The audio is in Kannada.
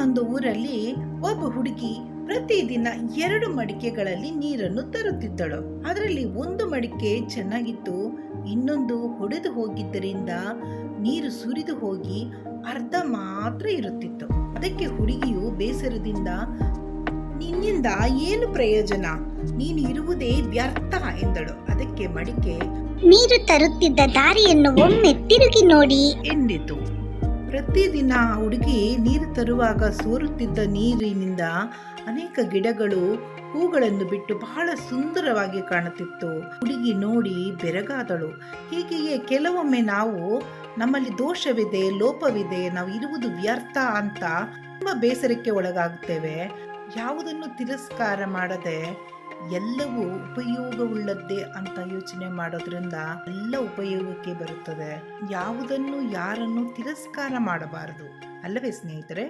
ಇನ್ನೊಂದು ಊರಲ್ಲಿ ಒಬ್ಬ ಹುಡುಗಿ ಪ್ರತಿದಿನ 2 ಮಡಿಕೆಗಳಲ್ಲಿ ನೀರನ್ನು ತರುತ್ತಿದ್ದಳು. ಅದರಲ್ಲಿ ಒಂದು ಮಡಿಕೆ ಚೆನ್ನಾಗಿತ್ತು, ಇನ್ನೊಂದು ಹೊಡೆದು ಹೋಗಿದ್ದರಿಂದ ನೀರು ಸುರಿದು ಹೋಗಿ ಅರ್ಧ ಮಾತ್ರ ಇರುತ್ತಿತ್ತು. ಅದಕ್ಕೆ ಹುಡುಗಿಯು ಬೇಸರದಿಂದ, ನಿನ್ನಿಂದ ಏನು ಪ್ರಯೋಜನ, ನೀನು ಇರುವುದೇ ವ್ಯರ್ಥ ಎಂದಳು. ಅದಕ್ಕೆ ಮಡಿಕೆ, ನೀರು ತರುತ್ತಿದ್ದ ದಾರಿಯನ್ನು ಒಮ್ಮೆ ತಿರುಗಿ ನೋಡಿ ಎಂದಿತು. ಪ್ರತಿದಿನ ಹುಡುಗಿ ನೀರು ತರುವಾಗ ಸೋರುತ್ತಿದ್ದ ನೀರಿನಿಂದ ಅನೇಕ ಗಿಡಗಳು ಹೂಗಳನ್ನು ಬಿಟ್ಟು ಬಹಳ ಸುಂದರವಾಗಿ ಕಾಣುತ್ತಿತ್ತು. ಹುಡುಗಿ ನೋಡಿ ಬೆರಗಾದಳು. ಹೀಗೆಯೇ ಕೆಲವೊಮ್ಮೆ ನಾವು ನಮ್ಮಲ್ಲಿ ದೋಷವಿದೆ, ಲೋಪವಿದೆ, ನಾವು ಇರುವುದು ವ್ಯರ್ಥ ಅಂತ ತುಂಬ ಬೇಸರಕ್ಕೆ ಒಳಗಾಗುತ್ತೇವೆ. ಯಾವುದನ್ನು ತಿರಸ್ಕಾರ ಮಾಡದೆ ಎಲ್ಲವೂ ಉಪಯೋಗವುಳ್ಳದ್ದೇ ಅಂತ ಯೋಚನೆ ಮಾಡೋದ್ರಿಂದ ಎಲ್ಲ ಉಪಯೋಗಕ್ಕೆ ಬರುತ್ತದೆ. ಯಾವುದನ್ನು ಯಾರನ್ನು ತಿರಸ್ಕಾರ ಮಾಡಬಾರದು, ಅಲ್ಲವೇ ಸ್ನೇಹಿತರೆ?